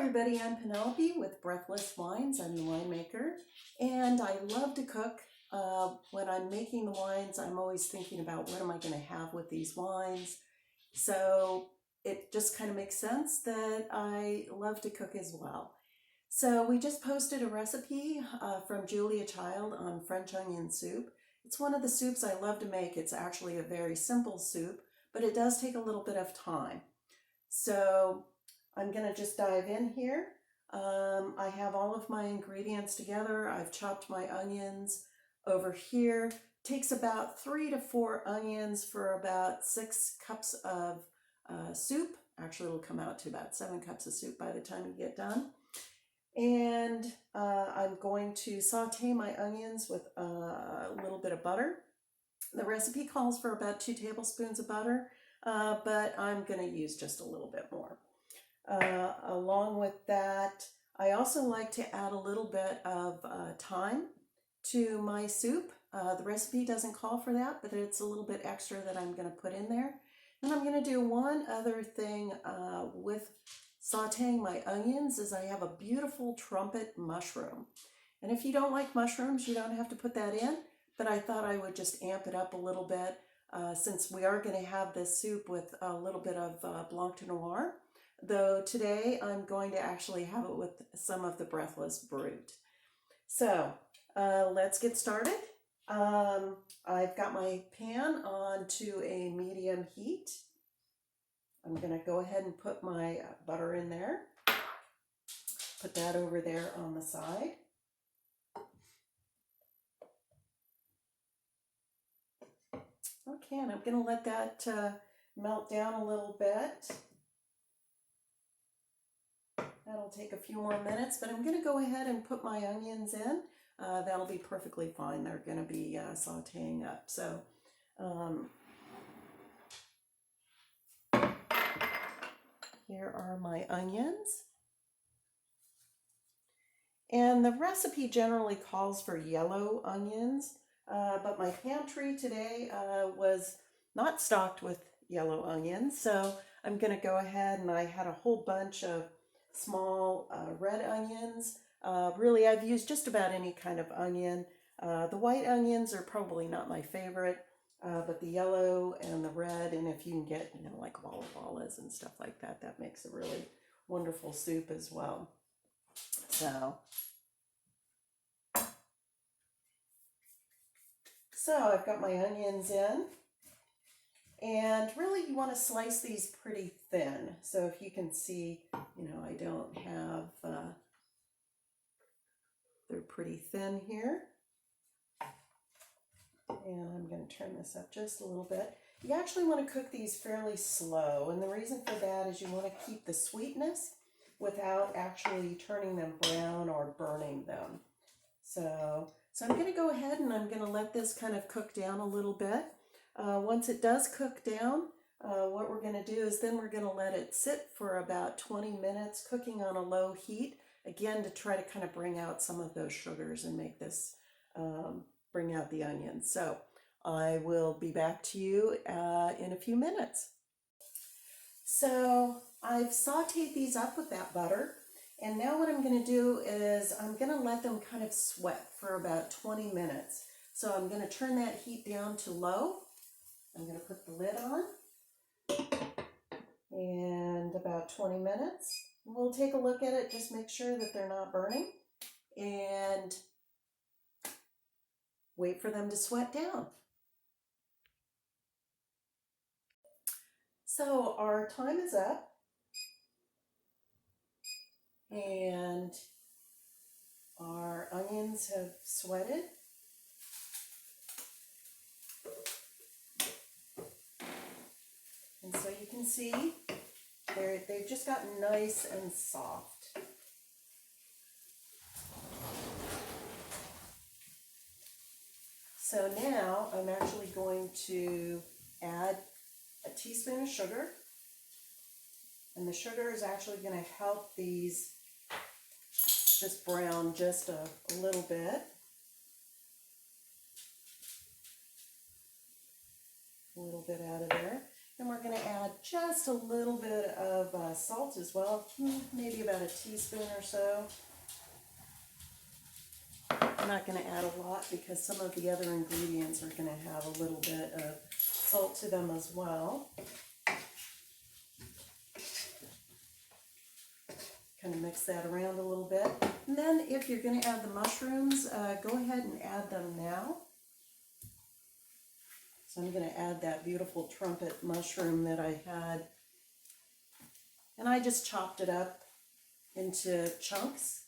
everybody, I'm Penelope with Breathless Wines. I'm the winemaker, and I love to cook. When I'm making the wines, I'm always thinking about what am I going to have with these wines. So it just kind of makes sense that I love to cook as well. So we just posted a recipe from Julia Child on French onion soup. It's one of the soups I love to make. It's actually a very simple soup, but it does take a little bit of time. So I'm going to just dive in here. I have all of my ingredients together. I've chopped my onions over here. It takes about 3 to 4 onions for about 6 cups of soup. Actually, it'll come out to about 7 cups of soup by the time you get done. And I'm going to saute my onions with a little bit of butter. The recipe calls for about 2 tablespoons of butter, but I'm going to use just a little bit more. Along with that, I also like to add a little bit of thyme to my soup. The recipe doesn't call for that, but it's a little bit extra that I'm going to put in there. And I'm going to do one other thing with sauteing my onions is I have a beautiful trumpet mushroom. And if you don't like mushrooms, you don't have to put that in, but I thought I would just amp it up a little bit since we are going to have this soup with a little bit of Blanc de Noir. Though today I'm going to actually have it with some of the Breathless Brut. So let's get started. I've got my pan on to a medium heat. I'm going to go ahead and put my butter in there. Put that over there on the side. Okay, and I'm going to let that melt down a little bit. That'll take a few more minutes, but I'm going to go ahead and put my onions in. That'll be perfectly fine. They're going to be sauteing up. So here are my onions. And the recipe generally calls for yellow onions, but my pantry today was not stocked with yellow onions. So I'm going to go ahead, and I had a whole bunch of small red onions. Really, I've used just about any kind of onion. The white onions are probably not my favorite, but the yellow and the red, and if you can get, like Walla Wallas and stuff like that, that makes a really wonderful soup as well. So I've got my onions in. And really you want to slice these pretty thin. So if you can see, I don't have, they're pretty thin here. And I'm going to turn this up just a little bit. You actually want to cook these fairly slow. And the reason for that is you want to keep the sweetness without actually turning them brown or burning them. So I'm going to go ahead and I'm going to let this kind of cook down a little bit. Once it does cook down, what we're going to do is then we're going to let it sit for about 20 minutes cooking on a low heat, again to try to kind of bring out some of those sugars and make this, bring out the onions. So I will be back to you in a few minutes. So I've sauteed these up with that butter, and now what I'm going to do is I'm going to let them kind of sweat for about 20 minutes. So I'm going to turn that heat down to low. I'm going to put the lid on, and about 20 minutes. We'll take a look at it, just make sure that they're not burning, and wait for them to sweat down. So our time is up, and our onions have sweated. And so you can see they've just gotten nice and soft. So now I'm actually going to add a teaspoon of sugar. And the sugar is actually going to help these just brown just a little bit. A little bit out of there. And we're going to add just a little bit of salt as well, maybe about a teaspoon or so. I'm not going to add a lot because some of the other ingredients are going to have a little bit of salt to them as well. Kind of mix that around a little bit. And then if you're going to add the mushrooms, go ahead and add them now. So I'm going to add that beautiful trumpet mushroom that I had. And I just chopped it up into chunks.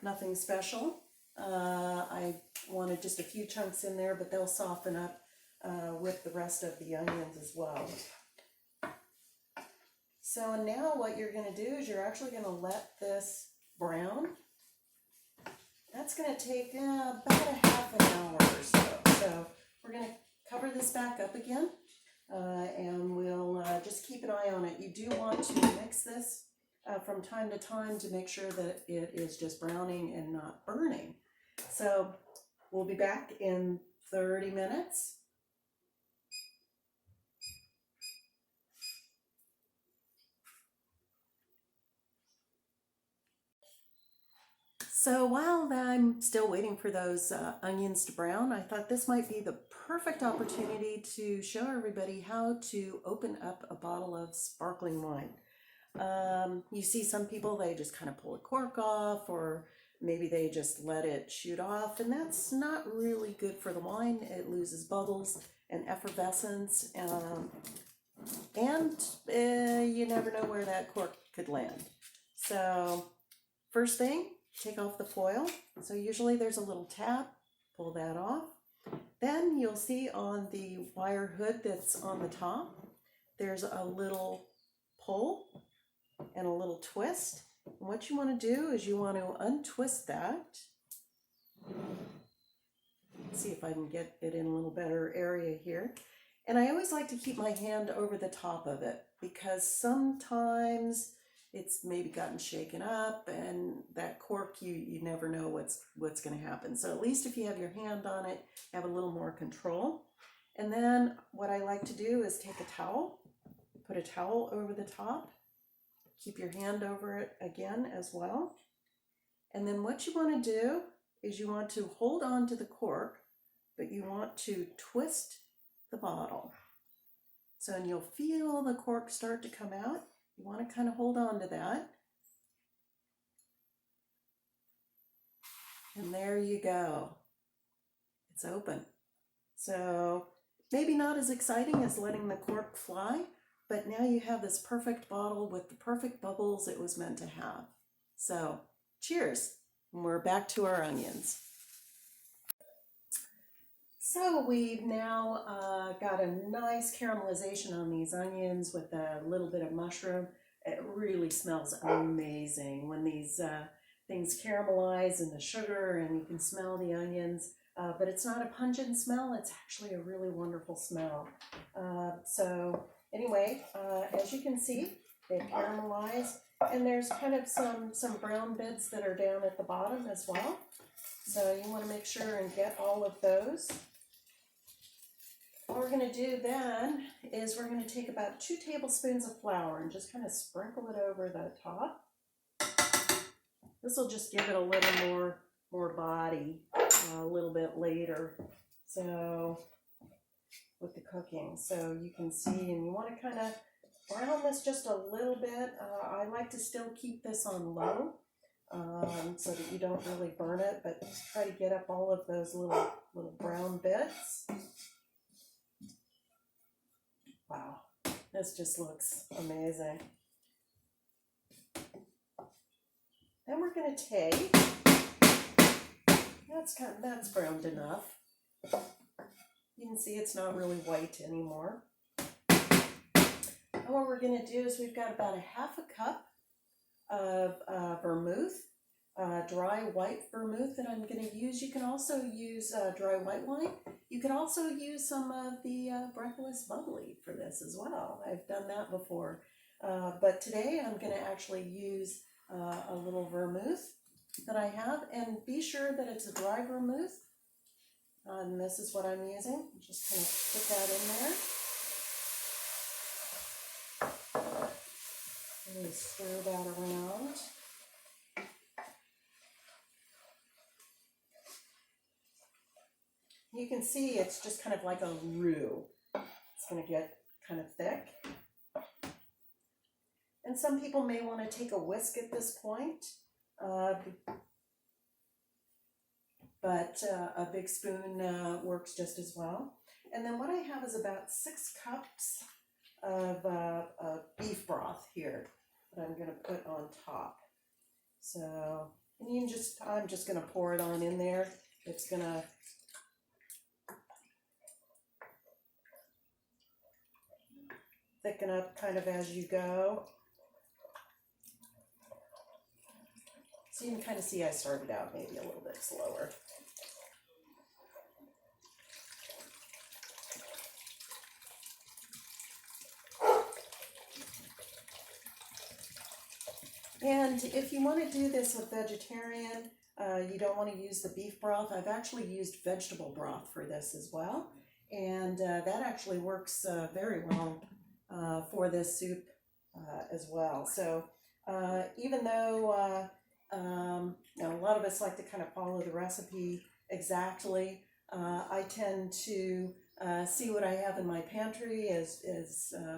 Nothing special. I wanted just a few chunks in there, but they'll soften up with the rest of the onions as well. So now what you're going to do is you're actually going to let this brown. That's going to take about a half an hour or so. So we're going to cover this back up again and we'll just keep an eye on it. You do want to mix this from time to time to make sure that it is just browning and not burning. So we'll be back in 30 minutes. So while I'm still waiting for those onions to brown, I thought this might be the perfect opportunity to show everybody how to open up a bottle of sparkling wine. You see some people, they just kind of pull a cork off, or maybe they just let it shoot off, and that's not really good for the wine. It loses bubbles and effervescence, and you never know where that cork could land. So first thing, take off the foil. So usually there's a little tab, pull that off. Then you'll see on the wire hood that's on the top, there's a little pull and a little twist. And what you want to do is you want to untwist that. Let's see if I can get it in a little better area here. And I always like to keep my hand over the top of it because sometimes it's maybe gotten shaken up, and that cork, you never know what's going to happen. So at least if you have your hand on it, you have a little more control. And then what I like to do is take a towel, put a towel over the top, keep your hand over it again as well. And then what you want to do is you want to hold on to the cork, but you want to twist the bottle. So and you'll feel the cork start to come out. You want to kind of hold on to that. And there you go. It's open. So maybe not as exciting as letting the cork fly, but now you have this perfect bottle with the perfect bubbles it was meant to have. So cheers. And we're back to our onions. So we've now got a nice caramelization on these onions with a little bit of mushroom. It really smells amazing when these things caramelize in the sugar and you can smell the onions. But it's not a pungent smell, it's actually a really wonderful smell. So anyway, as you can see, they caramelize, and there's kind of some brown bits that are down at the bottom as well. So you want to make sure and get all of those. What we're going to do then is we're going to take about 2 tablespoons of flour and just kind of sprinkle it over the top. This will just give it a little more body a little bit later, so with the cooking. So you can see, and you want to kind of brown this just a little bit. I like to still keep this on low so that you don't really burn it, but try to get up all of those little brown bits. Wow, this just looks amazing. Then we're going to take, that's browned enough. You can see it's not really white anymore. And what we're going to do is we've got about a half a cup of vermouth, dry white vermouth that I'm going to use. You can also use dry white wine. You could also use some of the Breathless Bubbly for this as well. I've done that before. But today I'm going to actually use a little vermouth that I have, and be sure that it's a dry vermouth. And this is what I'm using. I'm just going to put that in there. And stir that around. You can see it's just kind of like a roux. It's going to get kind of thick. And some people may want to take a whisk at this point, but a big spoon works just as well. And then what I have is about 6 cups of beef broth here that I'm going to put on top. So, and you can just, I'm just going to pour it on in there. It's going to thicken up kind of as you go. So you can kind of see I started out maybe a little bit slower. And if you want to do this with vegetarian, you don't want to use the beef broth. I've actually used vegetable broth for this as well. And that actually works very well for this soup as well. So even though you know, a lot of us like to kind of follow the recipe exactly, I tend to see what I have in my pantry as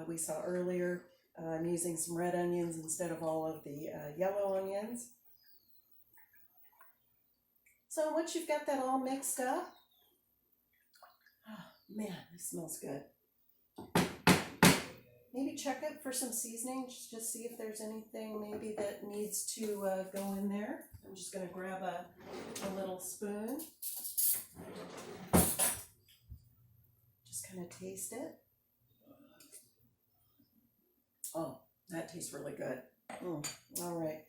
we saw earlier. I'm using some red onions instead of all of the yellow onions. So once you've got that all mixed up, oh man, this smells good. Maybe check it for some seasoning, just see if there's anything maybe that needs to go in there. I'm just going to grab a little spoon. Just kind of taste it. Oh, that tastes really good. All right.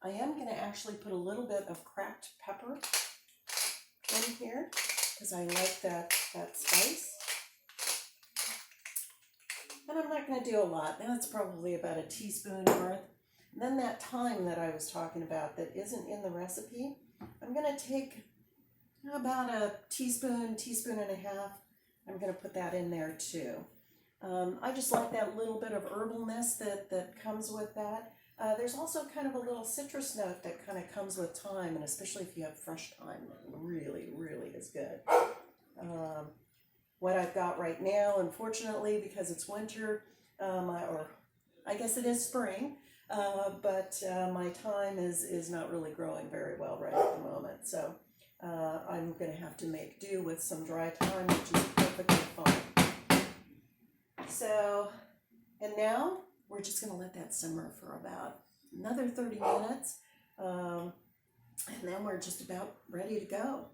I am going to actually put a little bit of cracked pepper in here because I like that spice. And I'm not going to do a lot. That's probably about a teaspoon worth. And then that thyme that I was talking about that isn't in the recipe, I'm going to take about a teaspoon and a half. I'm going to put that in there too. I just like that little bit of herbalness that comes with that. There's also kind of a little citrus note that kind of comes with thyme, and especially if you have fresh thyme, it really, really is good. What I've got right now, unfortunately, because it's winter, or I guess it is spring, but my thyme is not really growing very well right at the moment. So I'm going to have to make do with some dry thyme, which is perfectly fine. So, and now we're just going to let that simmer for about another 30 minutes, and then we're just about ready to go.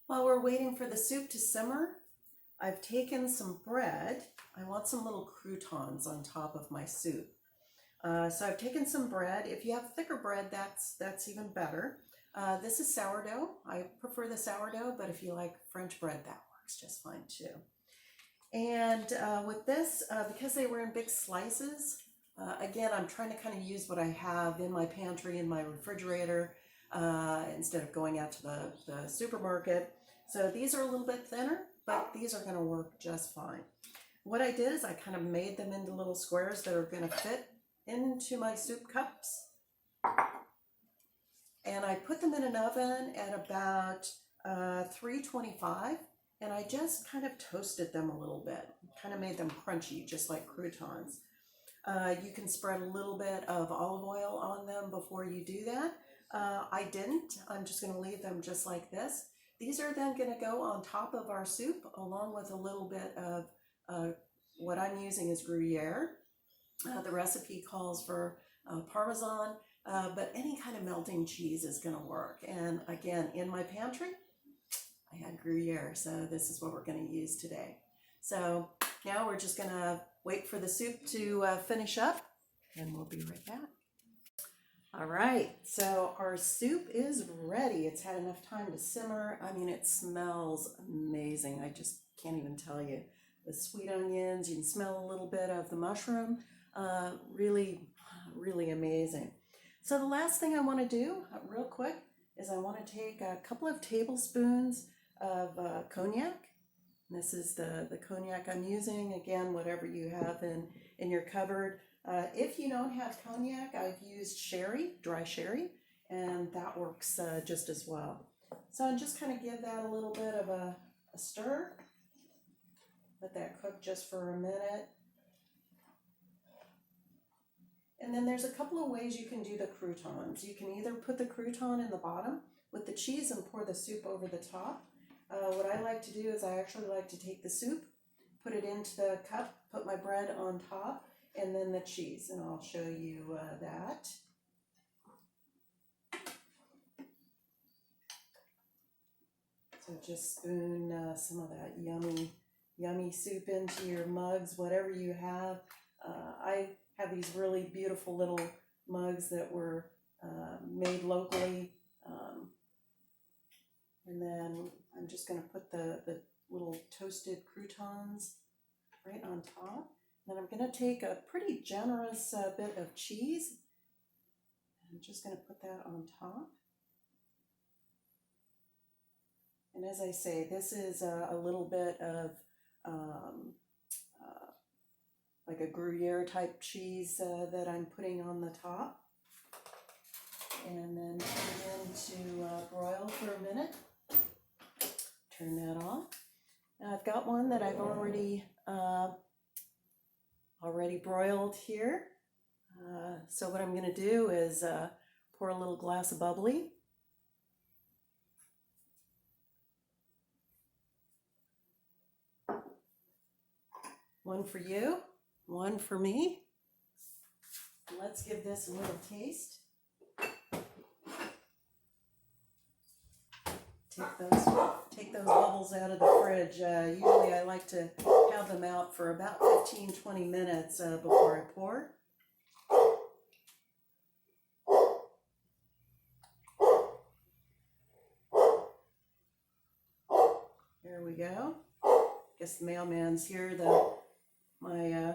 While we're waiting for the soup to simmer, I've taken some bread. I want some little croutons on top of my soup. So I've taken some bread. If you have thicker bread, that's even better. This is sourdough. I prefer the sourdough, but if you like French bread, that works just fine too. And with this, because they were in big slices, again, I'm trying to kind of use what I have in my pantry, in my refrigerator, instead of going out to the supermarket. So these are a little bit thinner, but these are going to work just fine. What I did is I kind of made them into little squares that are going to fit into my soup cups. And I put them in an oven at about 325, and I just kind of toasted them a little bit, kind of made them crunchy, just like croutons. You can spread a little bit of olive oil on them before you do that. I didn't. I'm just going to leave them just like this. These are then going to go on top of our soup, along with a little bit of what I'm using is Gruyere. The recipe calls for Parmesan, but any kind of melting cheese is going to work. And again, in my pantry, I had Gruyere, so this is what we're going to use today. So now we're just going to wait for the soup to finish up, and we'll be right back. All right, so our soup is ready. It's had enough time to simmer. I mean, it smells amazing. I just can't even tell you. The sweet onions, you can smell a little bit of the mushroom. Really, really amazing. So the last thing I want to do real quick is I want to take a couple of tablespoons of cognac. This is the cognac I'm using. Again, whatever you have in your cupboard. If you don't have cognac, I've used sherry, dry sherry, and that works just as well. So I'm just kind of give that a little bit of a stir. Let that cook just for a minute. And then there's a couple of ways you can do the croutons. You can either put the crouton in the bottom with the cheese and pour the soup over the top. What I like to do is I actually like to take the soup, put it into the cup, put my bread on top, and then the cheese. And I'll show you that. So just spoon some of that yummy soup into your mugs, whatever you have. I have these really beautiful little mugs that were made locally. And then I'm just going to put the little toasted croutons right on top. Then I'm going to take a pretty generous bit of cheese. I'm just going to put that on top. And as I say, this is a little bit of like a Gruyere type cheese that I'm putting on the top. And then begin to broil for a minute. Turn that off. Now I've got one that I've already broiled here. So what I'm going to do is pour a little glass of bubbly. One for you, one for me. Let's give this a little taste. Take those bubbles out of the fridge. Usually I like to have them out for about 15-20 minutes before I pour. There we go. Guess the mailman's here. My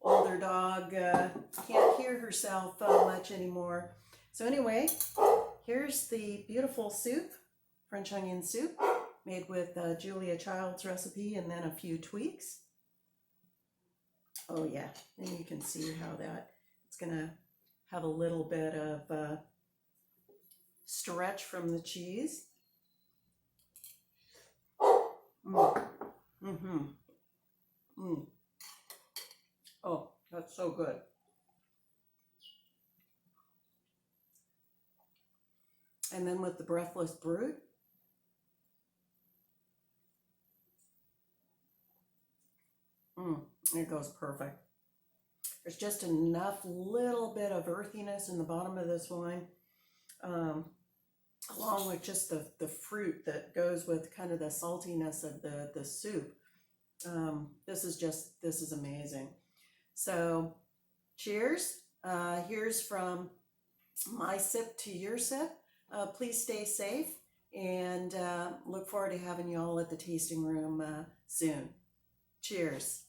older dog can't hear herself much anymore. So anyway, here's the beautiful soup, French onion soup, made with Julia Child's recipe and then a few tweaks. Oh yeah, and you can see how it's gonna have a little bit of stretch from the cheese. Oh, that's so good. And then with the Breathless Brut. It goes perfect. There's just enough little bit of earthiness in the bottom of this wine, along with just the fruit that goes with kind of the saltiness of the soup. This is amazing. So cheers. Here's from my sip to your sip. Please stay safe and look forward to having you all at the tasting room soon. Cheers.